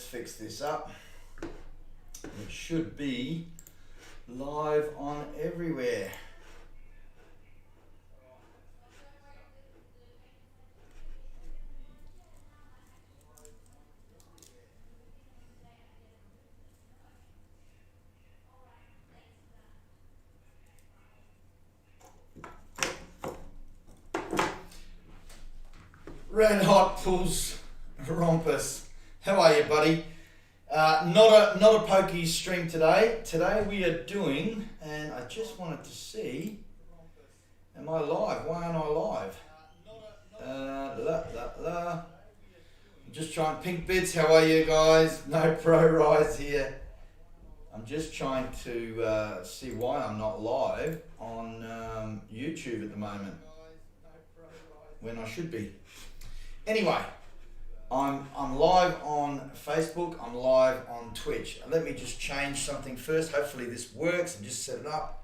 let's fix this up. It should be live on everywhere. Red hot pulls rompus. How are you, buddy? Not a pokey stream today. Today we are doing, and I just wanted to see, am I live? Why aren't I live? I'm just trying, Pink Bits, how are you guys? No pro rise here. I'm just trying to see why I'm not live on YouTube at the moment when I should be. Anyway, I'm live on Facebook, I'm live on Twitch. Let me just change something first. Hopefully this works. I'll just set it up.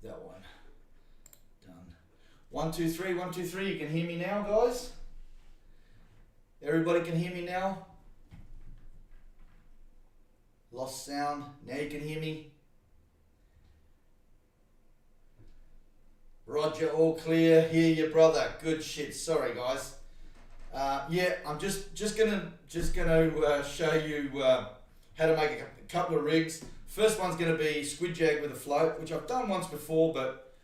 That one done. 1 2 3 1 2 3. You can hear me now, guys. Everybody can hear me now. Lost sound. Now you can hear me. Roger, all clear. Hear you, brother. Good shit. Sorry, guys. Yeah, I'm just gonna show you how to make a couple of rigs. First one's going to be squid jag with a float, which I've done once before, but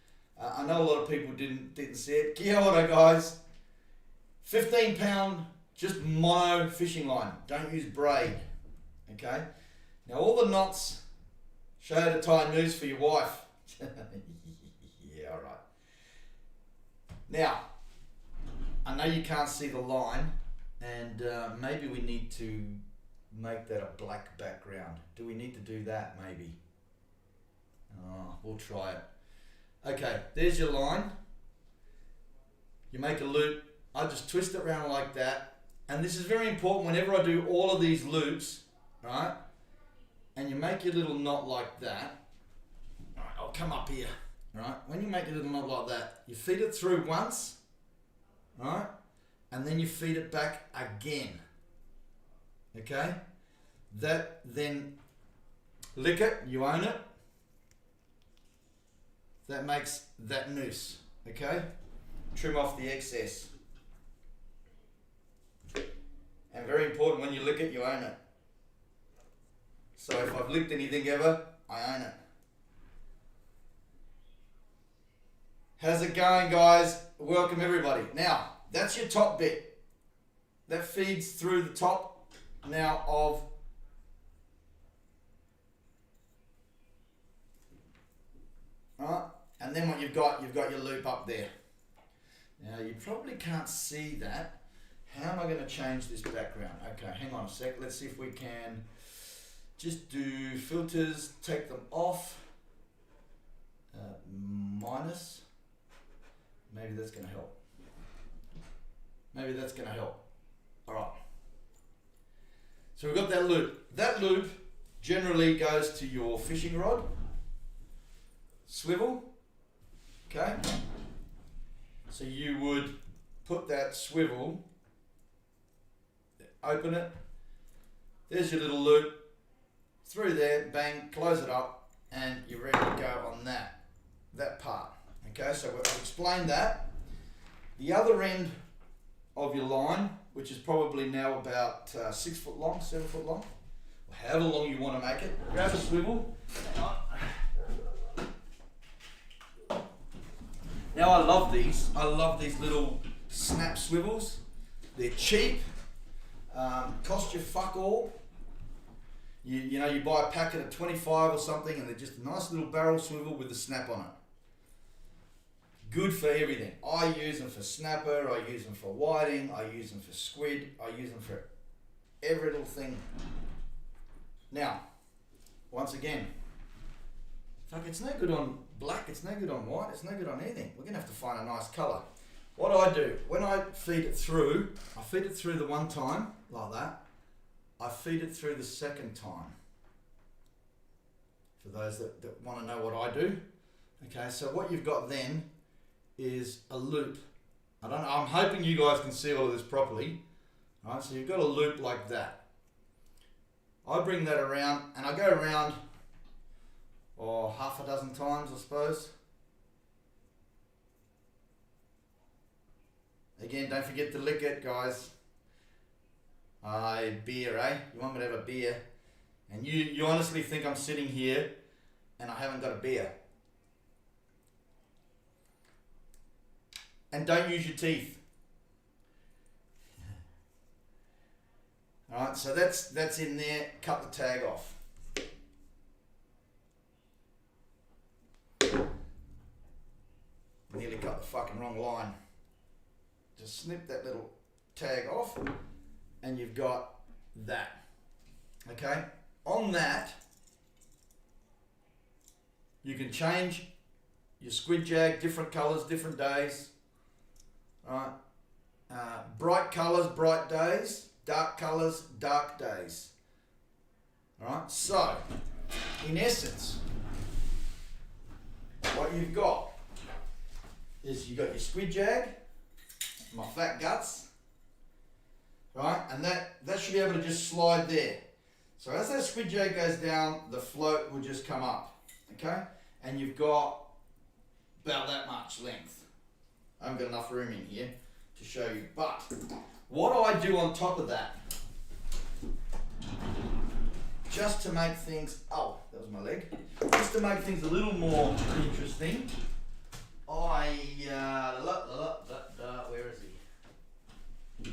I know a lot of people didn't see it. Kia ora, guys. 15 pound, just mono fishing line. Don't use braid. Okay. Now all the knots. Show how to tie a noose for your wife. Yeah, all right. Now, I know you can't see the line, and maybe we need to make that a black background. Do we need to do that? Maybe. We'll try it. Okay, there's your line. You make a loop. I just twist it around like that. And this is very important whenever I do all of these loops, right? And you make your little knot like that. All right, I'll come up here. Right? When you make a little knot like that, you feed it through once, right? And then you feed it back again. Okay, that then lick it, you own it. That makes that noose. Okay, trim off the excess. And very important, when you lick it, you own it. So if I've licked anything ever, I own it. How's it going, guys? Welcome everybody. Now, that's your top bit. That feeds through the top now of and then what you've got your loop up there. Now you probably can't see that. How am I going to change this background? Okay, hang on a sec. Let's see if we can just do filters, take them off, minus. Maybe that's going to help. Maybe that's going to help. All right. So we've got that loop. That loop generally goes to your fishing rod, swivel, okay? So you would put that swivel, open it, there's your little loop, through there, bang, close it up, and you're ready to go on that part. Okay, so we've explained that. The other end of your line, which is probably now about 6 foot long, 7 foot long, or however long you want to make it, grab a swivel. Now I love these. I love these little snap swivels. They're cheap, cost you fuck all. You know, you buy a packet of 25 or something and they're just a nice little barrel swivel with a snap on it. Good for everything. I use them for snapper, I use them for whiting, I use them for squid, I use them for every little thing. Now, once again, fuck, it's no good on black, it's no good on white, it's no good on anything. We're going to have to find a nice colour. What I do, when I feed it through, I feed it through the one time, like that. I feed it through the second time. For those that want to know what I do. Okay, so what you've got then is a loop. I'm hoping you guys can see all of this properly. All right, so you've got a loop like that. I bring that around and I go around half a dozen times, I suppose. Again, don't forget to lick it, guys. Beer, eh? You want me to have a beer? And you honestly think I'm sitting here and I haven't got a beer. And don't use your teeth. Alright, so that's in there. Cut the tag off. Nearly cut the fucking wrong line. Just snip that little tag off and you've got that. Okay? On that, you can change your squid jag, different colours, different days. Right? Bright colours, bright days. Dark colours, dark days. Alright, so in essence, what you've got is you've got your squid jag, my fat guts, right, and that should be able to just slide there. So as that squid jag goes down, the float will just come up, okay, and you've got about that much length. I haven't got enough room in here to show you, but what I do on top of that, just to make things, oh, that was my leg, just to make things a little more interesting, where is he?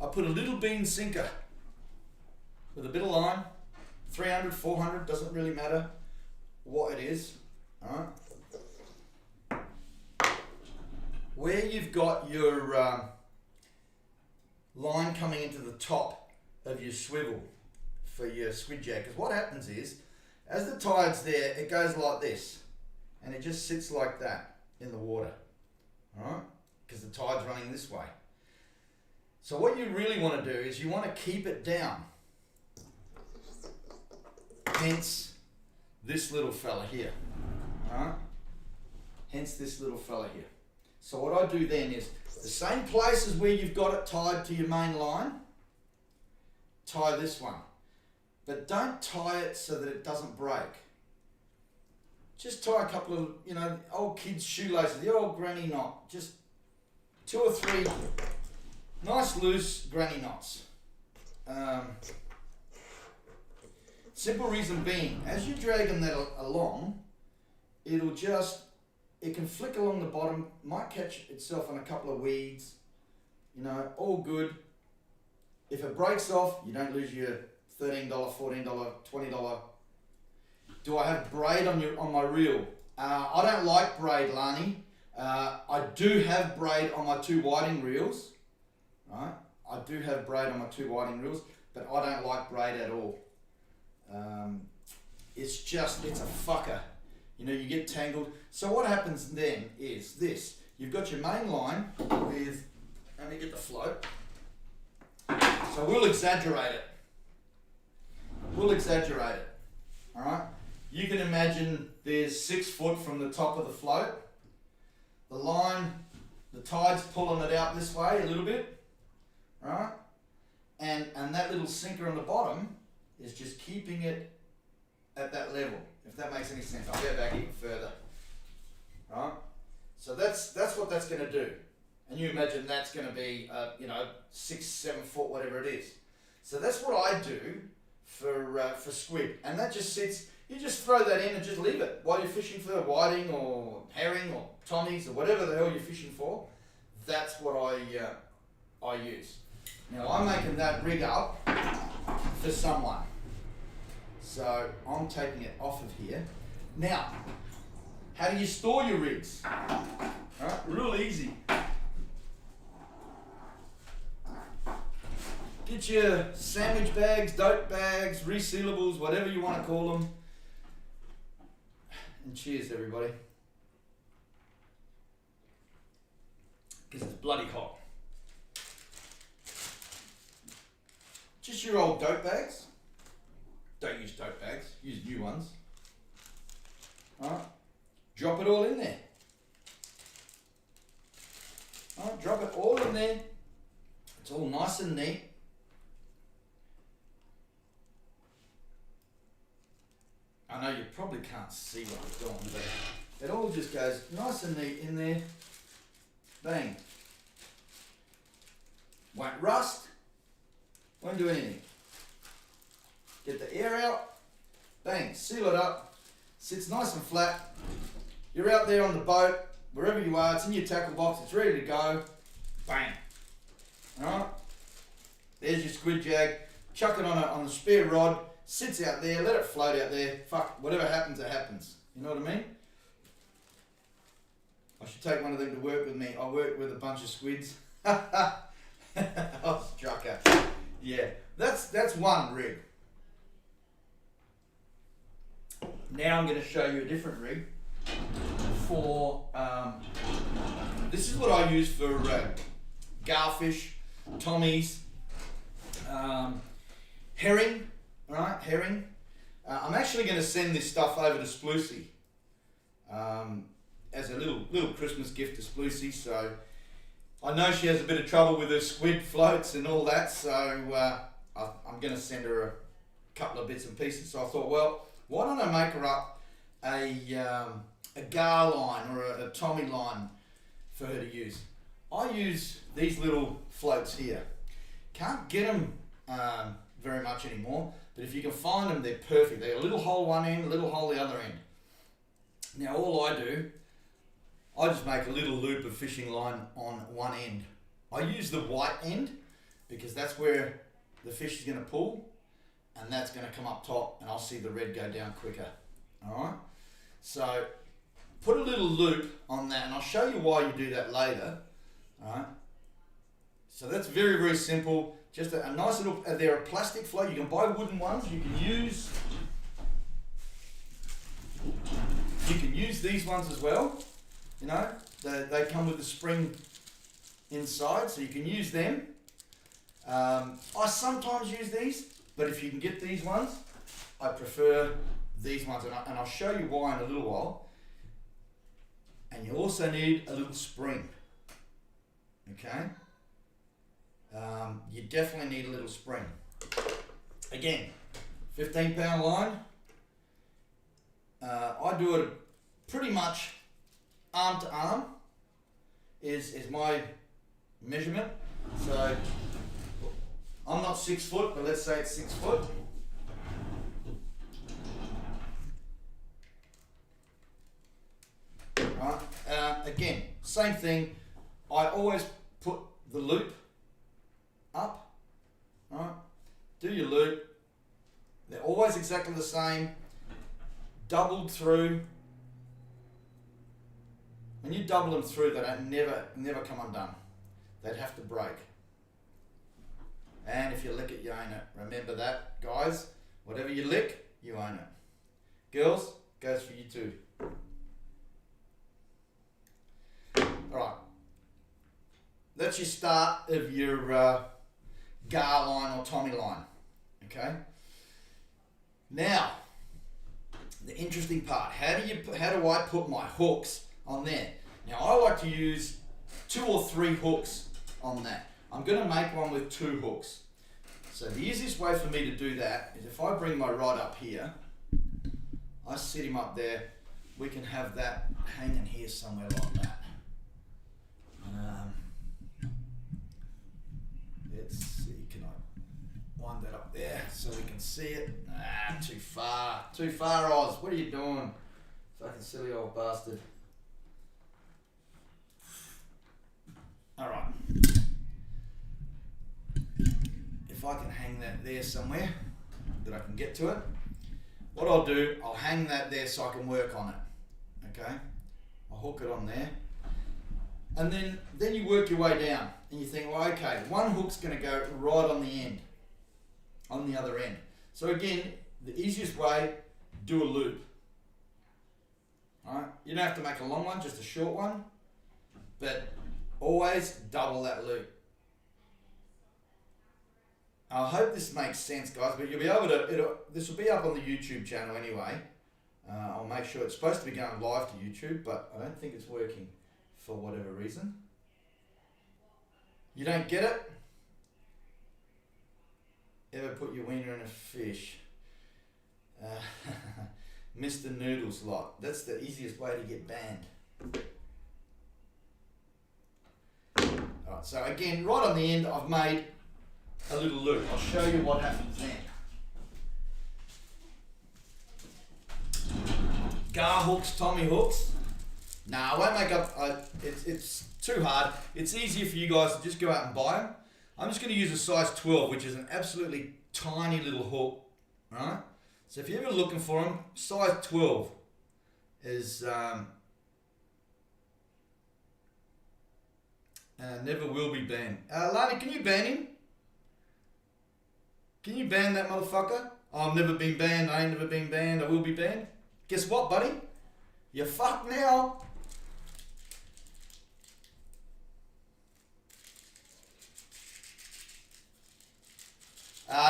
I put a little bean sinker with a bit of line, 300, 400, doesn't really matter what it is, alright? Where you've got your line coming into the top of your swivel for your squid jag, because what happens is, as the tide's there, it goes like this, and it just sits like that in the water, alright? Because the tide's running this way. So what you really want to do is you want to keep it down. Hence this little fella here, alright? Hence this little fella here. So what I do then is, the same place as where you've got it tied to your main line, tie this one. But don't tie it so that it doesn't break. Just tie a couple of, old kids' shoelaces, the old granny knot. Just 2 or 3 nice loose granny knots. Simple reason being, as you're dragging that along, it can flick along the bottom, might catch itself on a couple of weeds, all good. If it breaks off, you don't lose your $13, $14, $20. Do I have braid on my reel? I don't like braid, Lani. I do have braid on my 2 whiting reels. Right? I do have braid on my 2 whiting reels, but I don't like braid at all. It's a fucker. you know, you get tangled. So what happens then is this. You've got your main line with, let me get the float. So we'll exaggerate it. All right? You can imagine there's 6 foot from the top of the float. The line, the tide's pulling it out this way a little bit, right? And that little sinker on the bottom is just keeping it at that level, if that makes any sense. I'll go back even further, right? So that's what that's going to do. And you imagine that's going to be, 6, 7 foot, whatever it is. So that's what I do for squid. And that just sits, you just throw that in and just leave it while you're fishing for whiting or herring or tommies or whatever the hell you're fishing for. That's what I use. Now I'm making that rig up for someone. So I'm taking it off of here. Now, how do you store your rigs? All right, real easy. Get your sandwich bags, dope bags, resealables, whatever you want to call them. And cheers, everybody. Because it's bloody hot. Just your old dope bags. Don't use dope bags, use new ones. Alright, drop it all in there. Alright, drop it all in there. It's all nice and neat. I know you probably can't see what I'm doing, but it all just goes nice and neat in there. Bang. Won't rust. Won't do anything. Get the air out. Bang. Seal it up. Sits nice and flat. You're out there on the boat, wherever you are. It's in your tackle box. It's ready to go. Bang. Alright. There's your squid jag. Chuck it on the spare rod. Sits out there, let it float out there. Fuck, whatever happens, it happens. You know what I mean? I should take one of them to work with me. I work with a bunch of squids. I was a trucker. Yeah, that's one rig. Now I'm going to show you a different rig for, this is what I use for garfish, tommies, herring. Alright, herring. I'm actually going to send this stuff over to Sploosy as a little Christmas gift to Sploosy. So I know she has a bit of trouble with her squid floats and all that, so I'm going to send her a couple of bits and pieces. So I thought, well, why don't I make her up a gar line or a tommy line for her to use. I use these little floats here. Can't get them very much anymore. But if you can find them, they're perfect. They're a little hole one end, a little hole the other end. Now all I do, I just make a little loop of fishing line on one end. I use the white end because that's where the fish is going to pull and that's going to come up top and I'll see the red go down quicker. Alright? So put a little loop on that and I'll show you why you do that later. Alright? So that's very, very simple. Just a nice little, they're a plastic float. You can buy wooden ones. You can use these ones as well. You know, they come with a spring inside, so you can use them. I sometimes use these, but if you can get these ones, I prefer these ones, and I'll show you why in a little while. And you also need a little spring. Okay. You definitely need a little spring. Again, 15-pound line. I do it pretty much arm to arm is my measurement. So I'm not 6 foot, but let's say it's 6 foot. Right. Again, same thing. I always put the loop up, right? Do your loop. They're always exactly the same. Doubled through. When you double them through, they don't never come undone. They'd have to break. And if you lick it, you own it. Remember that, guys. Whatever you lick, you own it. Girls, goes for you too. that's your start of your gar line or tommy line. Okay. Now, the interesting part: how do I put my hooks on there? Now, I like to use 2 or 3 hooks on that. I'm going to make one with 2 hooks. So the easiest way for me to do that is if I bring my rod up here, I sit him up there. We can have that hanging here somewhere like that. Let's see, can I wind that up there so we can see it? Ah, too far, Oz. What are you doing? Fucking silly old bastard. All right. If I can hang that there somewhere that I can get to it, what I'll do, I'll hang that there so I can work on it. Okay, I'll hook it on there, and then you work your way down, and you think, well, okay, one hook's going to go right on the end, on the other end. So again, the easiest way, do a loop. All right, you don't have to make a long one, just a short one, but always double that loop. I hope this makes sense, guys, but you'll be able to, this will be up on the YouTube channel anyway. I'll make sure it's supposed to be going live to YouTube, but I don't think it's working for whatever reason. You don't get it? Ever put your wiener in a fish? Mr. Noodles lot. That's the easiest way to get banned. Alright, so again, right on the end, I've made a little loop. I'll show you what happens then. Gar hooks, tommy hooks. Nah, I won't make up, it's too hard. It's easier for you guys to just go out and buy them. I'm just going to use a size 12, which is an absolutely tiny little hook. Alright? So if you're ever looking for them, size 12 is never will be banned. Lani, can you ban him? Can you ban that motherfucker? Oh, I've never been banned, I ain't never been banned, I will be banned. Guess what, buddy? You're fucked now.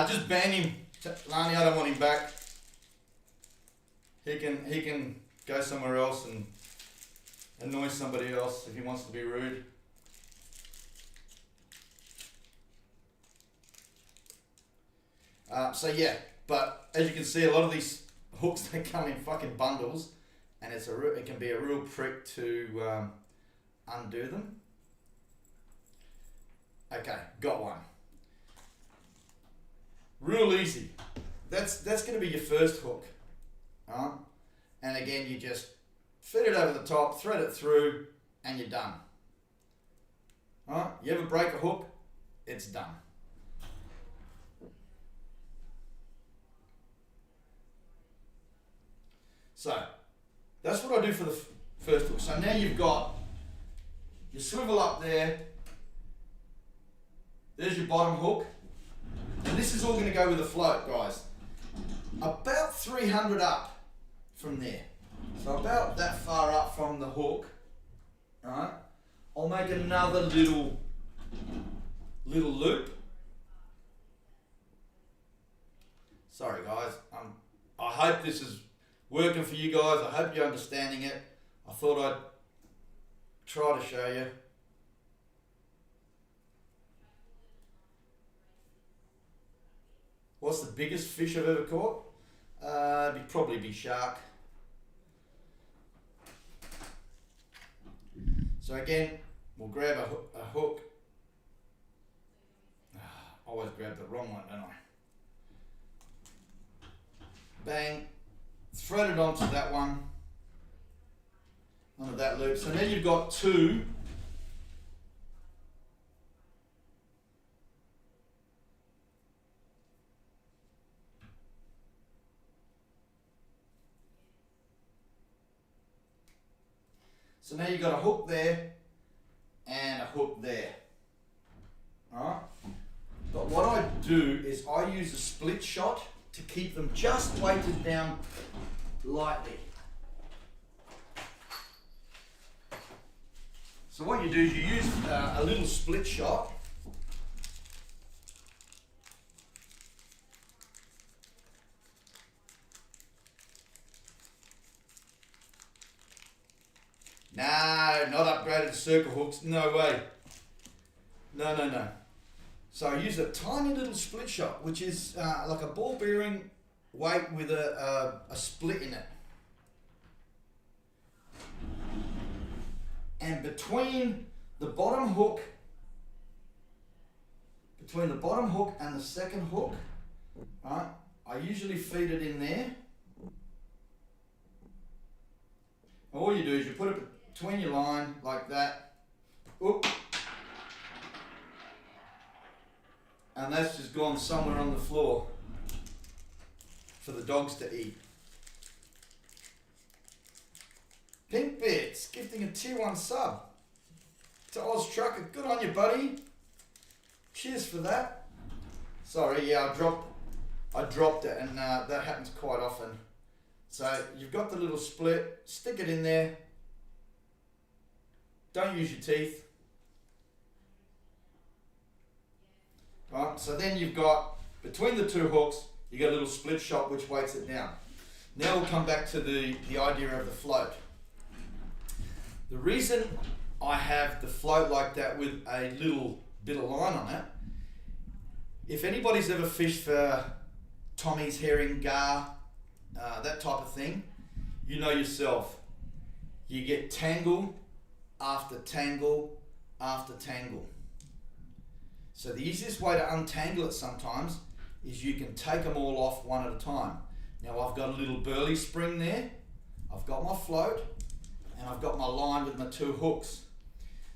Just ban him. Lani, I don't want him back. He can go somewhere else and annoy somebody else if he wants to be rude. So yeah, but as you can see, a lot of these hooks, they come in fucking bundles, and it can be a real prick to undo them. Okay, got one. Real easy. That's going to be your first hook. And again, you just fit it over the top, thread it through, and you're done. You ever break a hook, it's done. So, that's what I do for the first hook. So now you've got your swivel up there. There's your bottom hook. And this is all going to go with the float, guys. About 300 up from there. So about that far up from the hook, alright, I'll make another little loop. Sorry guys, I hope this is working for you guys. I hope you're understanding it. I thought I'd try to show you. What's the biggest fish I've ever caught? It'd probably be shark. So again, we'll grab a hook. Always grab the wrong one, don't I? Bang. Thread it onto that one. Onto that loop. So now you've got two. So now you've got a hook there and a hook there. Alright? But what I do is I use a split shot to keep them just weighted down lightly. So what you do is you use a little split shot. No, not upgraded to circle hooks. No way. No. So I use a tiny little split shot, which is like a ball bearing weight with a split in it. And between the bottom hook and the second hook, right, I usually feed it in there. And all you do is you put it between your line like that. Oop. And that's just gone somewhere on the floor for the dogs to eat. Pink Bits gifting a tier 1 sub to Oz Trucker. Good on you, buddy. Cheers for that. Sorry, yeah, I dropped it, and that happens quite often. So you've got the little split, stick it in there. Don't use your teeth. Right, so then you've got, between the two hooks, you got a little split shot which weights it down. Now we'll come back to the idea of the float. The reason I have the float like that with a little bit of line on it, if anybody's ever fished for Tommy's, herring, gar, that type of thing, you know yourself, you get tangle after tangle after tangle. So the easiest way to untangle it sometimes is you can take them all off one at a time. Now I've got a little burley spring there, I've got my float, and I've got my line with my two hooks.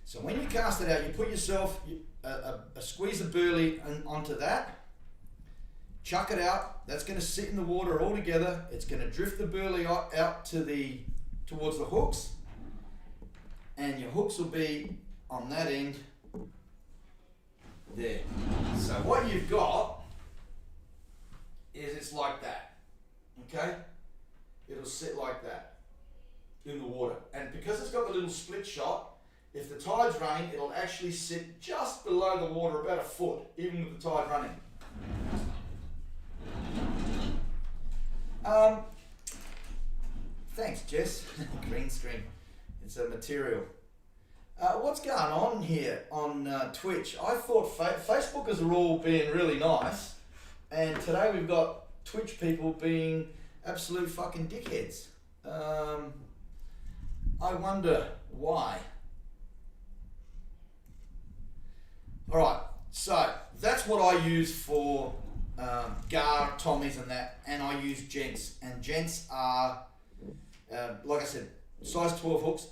So when you cast it out, you put yourself a squeeze of burley onto that, chuck it out, that's going to sit in the water all together, it's going to drift the burley out towards the hooks, and your hooks will be on that end there. So what you've got is it's like that, okay? It'll sit like that in the water, and because it's got the little split shot, if the tide's running, it'll actually sit just below the water, about a foot, even with the tide running. Thanks, Jess. Green screen. It's a material. What's going on here on Twitch? I thought Facebookers are all being really nice, and today we've got Twitch people being absolute fucking dickheads. I wonder why. Alright, so that's what I use for gar, Tommies and that, and I use gents. And gents are, like I said, size 12 hooks.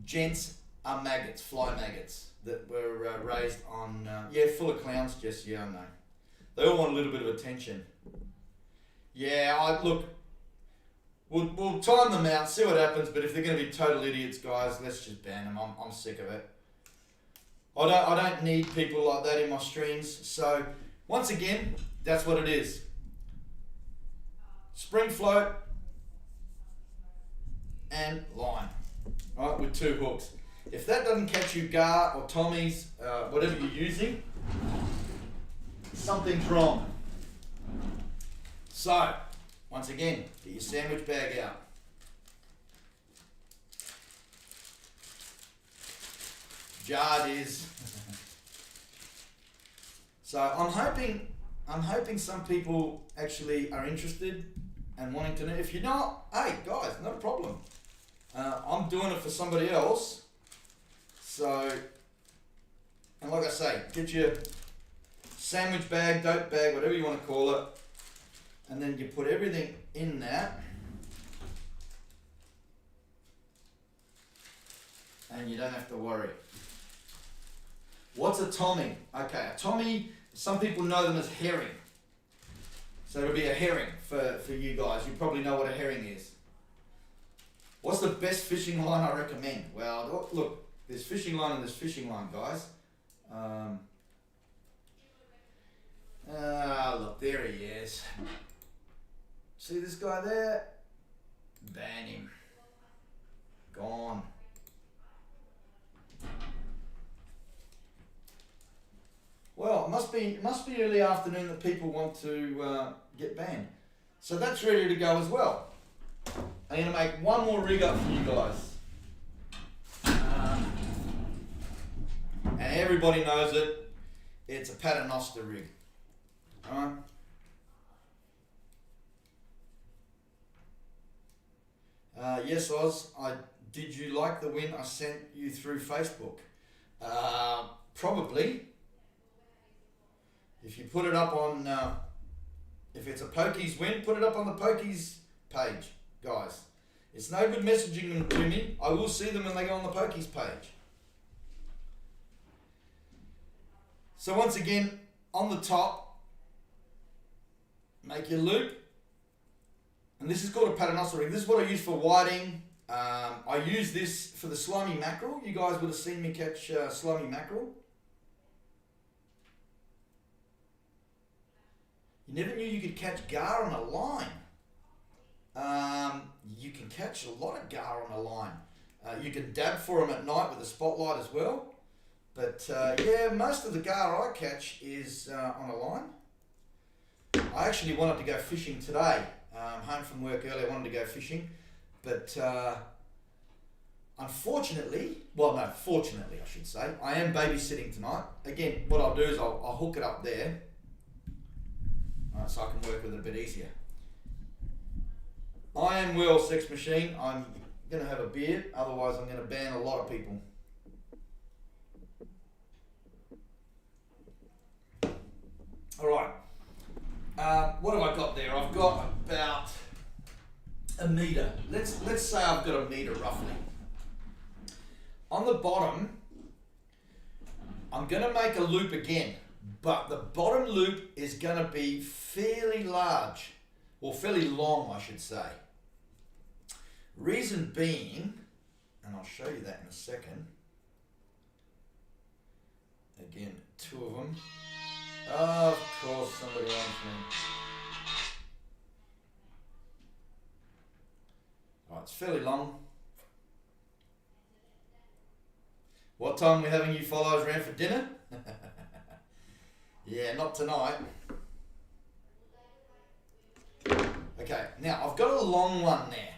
Gents are maggots, fly maggots, that were raised on, full of clowns, Jess, yeah, I know. They all want a little bit of attention. Yeah, look, we'll time them out, see what happens, but if they're going to be total idiots, guys, let's just ban them. I'm sick of it. I don't need people like that in my streams. So, once again, that's what it is. Spring float and line, right, with two hooks. If that doesn't catch you gar or Tommies, whatever you're using, something's wrong. So, once again, get your sandwich bag out. Jar it is. So I'm hoping some people actually are interested and wanting to know. If you're not, hey guys, not a problem. I'm doing it for somebody else. So, and like I say, get your sandwich bag, dope bag, whatever you want to call it, and then you put everything in that, and you don't have to worry. What's a Tommy? Okay, a Tommy, some people know them as herring. So it'll be a herring for you guys. You probably know what a herring is. What's the best fishing line I recommend? Well, look, there's fishing line and there's fishing line, guys. Look, there he is. See this guy there? Ban him. Gone. must be early afternoon that people want to get banned. So that's ready to go as well. I'm going to make one more rig up for you guys. And everybody knows it. It's a paternoster rig. Alright? Yes, Oz, did you like the win I sent you through Facebook? Probably. If you put it up on, if it's a Pokies win, put it up on the Pokies page, guys. It's no good messaging them to me. I will see them when they go on the Pokies page. So once again, on the top, make your loop. And this is called a paternoster rig. This is what I use for whiting. I use this for the slimy mackerel. You guys would have seen me catch slimy mackerel. You never knew you could catch gar on a line. You can catch a lot of gar on a line. You can dab for them at night with a spotlight as well. But yeah, most of the gar I catch is on a line. I actually wanted to go fishing today. Home from work early, I wanted to go fishing. But unfortunately, well no, fortunately I should say, I am babysitting tonight. Again, what I'll do is I'll hook it up there. So I can work with it a bit easier. I am well, Sex Machine. I'm going to have a beer, otherwise I'm going to ban a lot of people. Alright, what have I got there? I've got about a metre. Let's say I've got a metre roughly. On the bottom, I'm going to make a loop again, but the bottom loop is going to be fairly large, or fairly long I should say. Reason being, and I'll show you that in a second. Again, two of them. Of course, somebody wants me. Alright, it's fairly long. What time are we having you followers around for dinner? Yeah, not tonight. Okay, now I've got a long one there.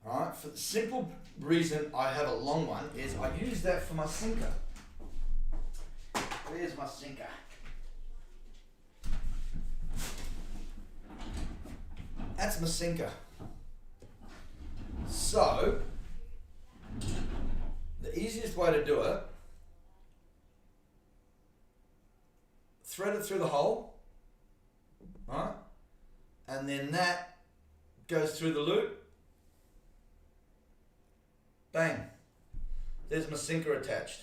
Alright, for the simple reason I have a long one is I use that for my sinker. Where's my sinker? That's my sinker. So, the easiest way to do it, thread it through the hole, right? And then that goes through the loop. Bang. There's my sinker attached.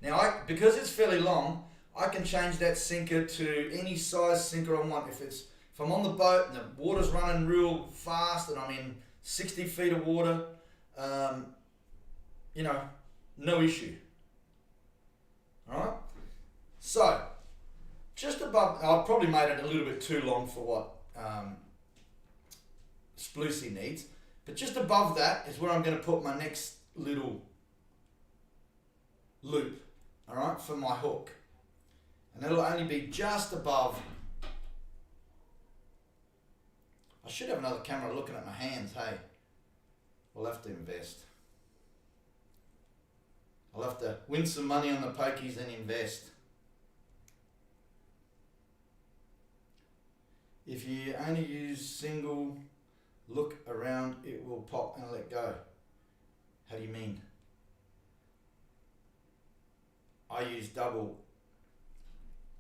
Now, because it's fairly long, I can change that sinker to any size sinker I want. If I'm on the boat and the water's running real fast and I'm in 60 feet of water, you know, no issue. Alright? So, just above, I've probably made it a little bit too long for what Sploosy needs, but just above that is where I'm going to put my next little loop, alright, for my hook. And it'll only be just above. I should have another camera looking at my hands, hey. We'll have to invest. I'll have to win some money on the pokies and invest. If you only use single look around, it will pop and let go. How do you mean? I use double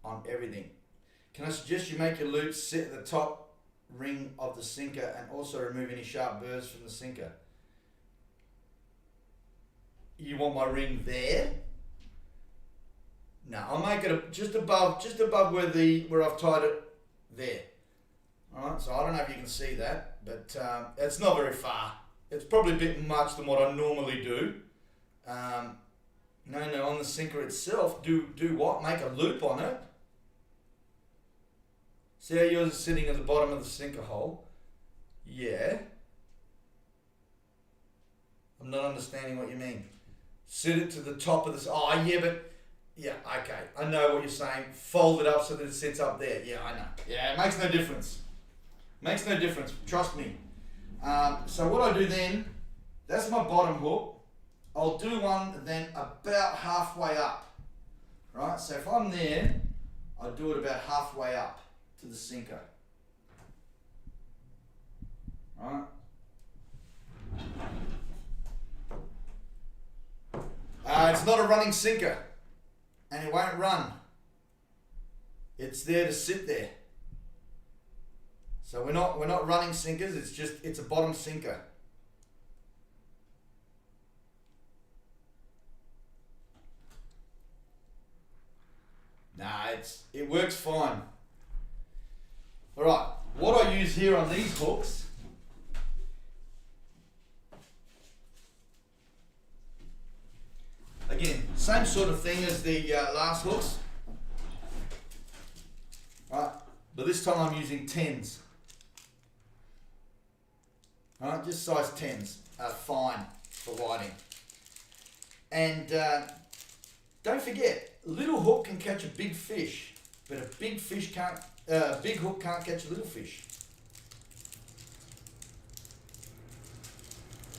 on everything. Can I suggest you make your loop sit at the top ring of the sinker and also remove any sharp burrs from the sinker? You want my ring there? No, I'll make it just above where I've tied it there. Alright, so I don't know if you can see that, but it's not very far. It's probably a bit much than what I normally do. No, on the sinker itself, do what? Make a loop on it. See how yours is sitting at the bottom of the sinker hole? Yeah. I'm not understanding what you mean. Sit it to the top of this. Oh, yeah, but Yeah, okay. I know what you're saying. Fold it up so that it sits up there. Yeah, I know. Yeah, it makes no difference. Makes no difference. Trust me. So what I do then, that's my bottom hook. I'll do one then about halfway up. Right? So if I'm there, I'll do it about halfway up to the sinker. Right? It's not a running sinker, and it won't run. It's there to sit there. So we're not running sinkers. It's a bottom sinker. Nah, it works fine. All right, what I use here on these hooks. Again, same sort of thing as the last hooks, right? But this time I'm using 10s. Right, just size 10s are fine for whiting. And don't forget, a little hook can catch a big fish, but a big hook can't catch a little fish.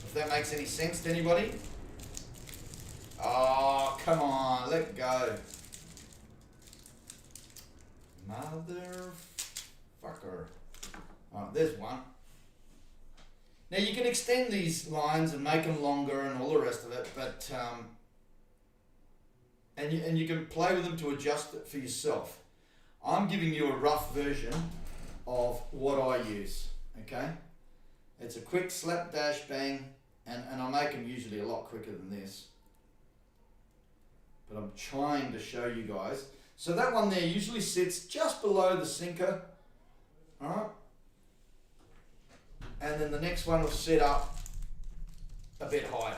If that makes any sense to anybody. Oh, come on, let go. Motherfucker. Oh, there's one. Now you can extend these lines and make them longer and all the rest of it, but and you can play with them to adjust it for yourself. I'm giving you a rough version of what I use, okay? It's a quick slap, dash, bang, and I make them usually a lot quicker than this. But I'm trying to show you guys. So that one there usually sits just below the sinker, all right? And then the next one will sit up a bit higher.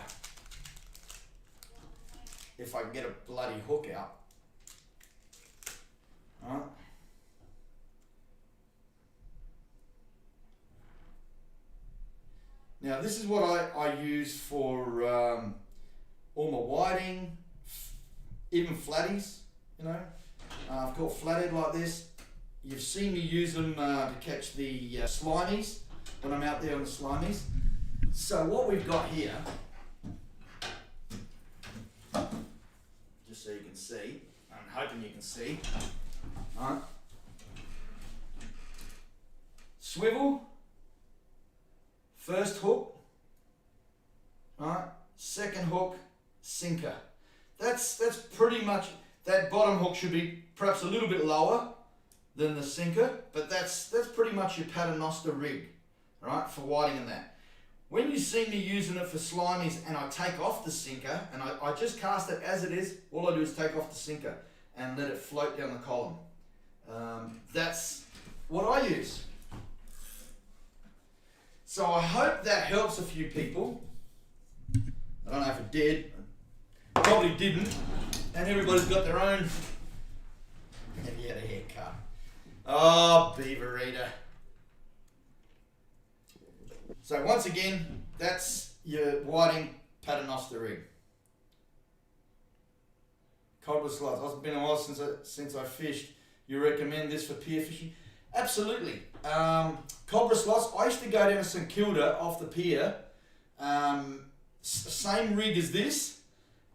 If I can get a bloody hook out. All right? Now this is what I use for all my whiting, even flatties, you know. I've got flathead like this. You've seen me use them to catch the slimies when I'm out there on the slimies. So what we've got here, just so you can see, I'm hoping you can see, all right. Swivel, first hook, all right, second hook, sinker. That's pretty much, that bottom hook should be perhaps a little bit lower than the sinker, but that's pretty much your paternoster rig, right, for whiting and that. When you see me using it for slimies and I take off the sinker and I just cast it as it is, all I do is take off the sinker and let it float down the column. That's what I use. So I hope that helps a few people. I don't know if it did. Probably didn't. And everybody's got their own. Have you had a haircut? Oh, beaver eater. So once again, that's your whiting paternoster rig. Cobra slots. It's been a while since I fished. You recommend this for pier fishing? Absolutely. Cobra slots. I used to go down to St Kilda off the pier. Same rig as this.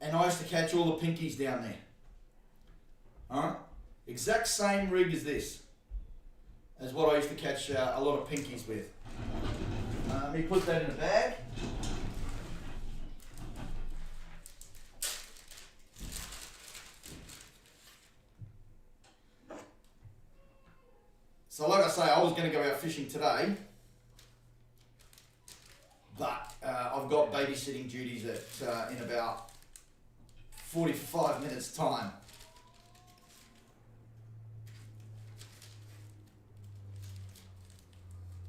And I used to catch all the pinkies down there. Alright? Exact same rig as this. As what I used to catch a lot of pinkies with. Let me put that in a bag. So like I say, I was going to go out fishing today. But I've got babysitting duties in about 45 minutes time.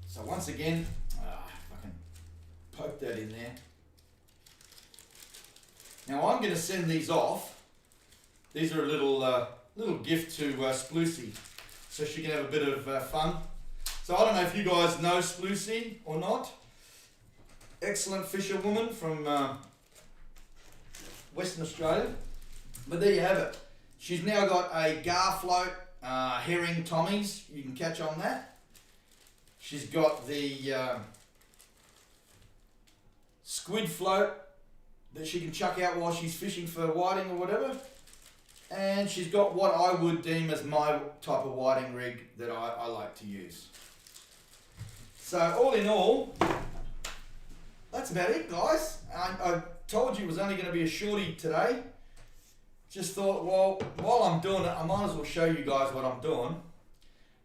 So once again, if I can poke that in there. Now I'm going to send these off. These are a little gift to Splucy, so she can have a bit of fun. So I don't know if you guys know Splucy or not. Excellent fisherwoman from Western Australia. But there you have it. She's now got a gar float, herring Tommies. You can catch on that. She's got the squid float that she can chuck out while she's fishing for whiting or whatever. And she's got what I would deem as my type of whiting rig that I like to use. So all in all, that's about it, guys. I told you it was only going to be a shorty today. Just thought, well, while I'm doing it, I might as well show you guys what I'm doing.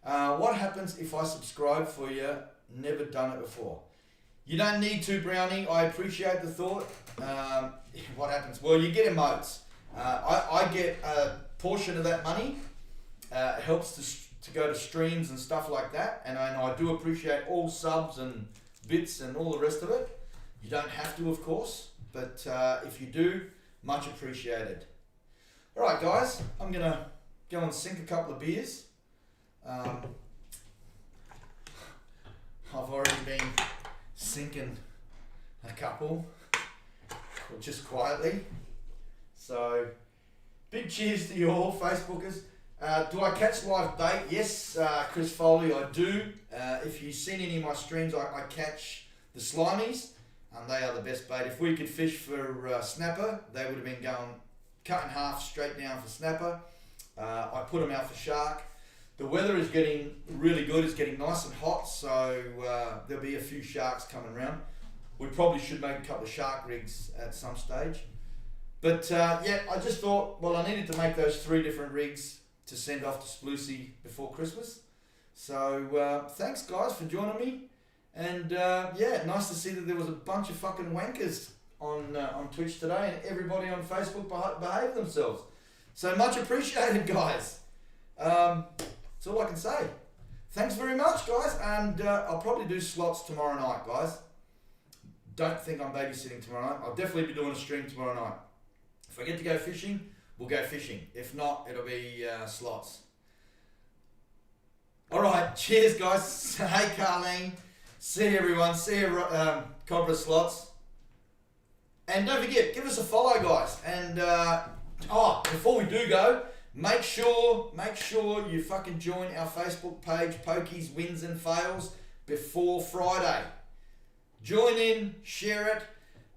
What happens if I subscribe for you? Never done it before. You don't need to, Brownie. I appreciate the thought. What happens? Well, you get emotes. I get a portion of that money. It helps to go to streams and stuff like that. And I do appreciate all subs and bits and all the rest of it. You don't have to, of course. But if you do, much appreciated. Alright guys, I'm going to go and sink a couple of beers. I've already been sinking a couple, just quietly. So, big cheers to you all, Facebookers. Do I catch live bait? Yes, Chris Foley, I do. If you've seen any of my streams, I catch the slimies, and they are the best bait. If we could fish for snapper, they would have been going cut in half straight down for snapper. I put them out for shark. The weather is getting really good. It's getting nice and hot, so there'll be a few sharks coming around. We probably should make a couple of shark rigs at some stage. But yeah, I just thought, well, I needed to make those 3 different rigs to send off to Splucy before Christmas. So thanks guys for joining me. And yeah, nice to see that there was a bunch of fucking wankers on Twitch today, and everybody on Facebook behaved themselves. So much appreciated, guys. That's all I can say. Thanks very much, guys, and I'll probably do slots tomorrow night, guys. Don't think I'm babysitting tomorrow night. I'll definitely be doing a stream tomorrow night. If I get to go fishing, we'll go fishing. If not, it'll be slots. Alright, cheers, guys. Hey, Carleen. See you, everyone. See you, Cobra Slots. And don't forget, give us a follow, guys. And before we do go, make sure you fucking join our Facebook page, Pokies Wins and Fails, before Friday. Join in, share it.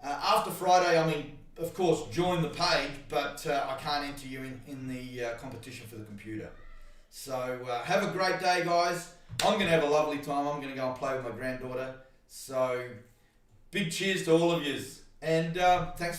After Friday, I mean, of course, join the page, but I can't enter you in the competition for the computer. So have a great day, guys. I'm going to have a lovely time. I'm going to go and play with my granddaughter. So big cheers to all of yous. And thanks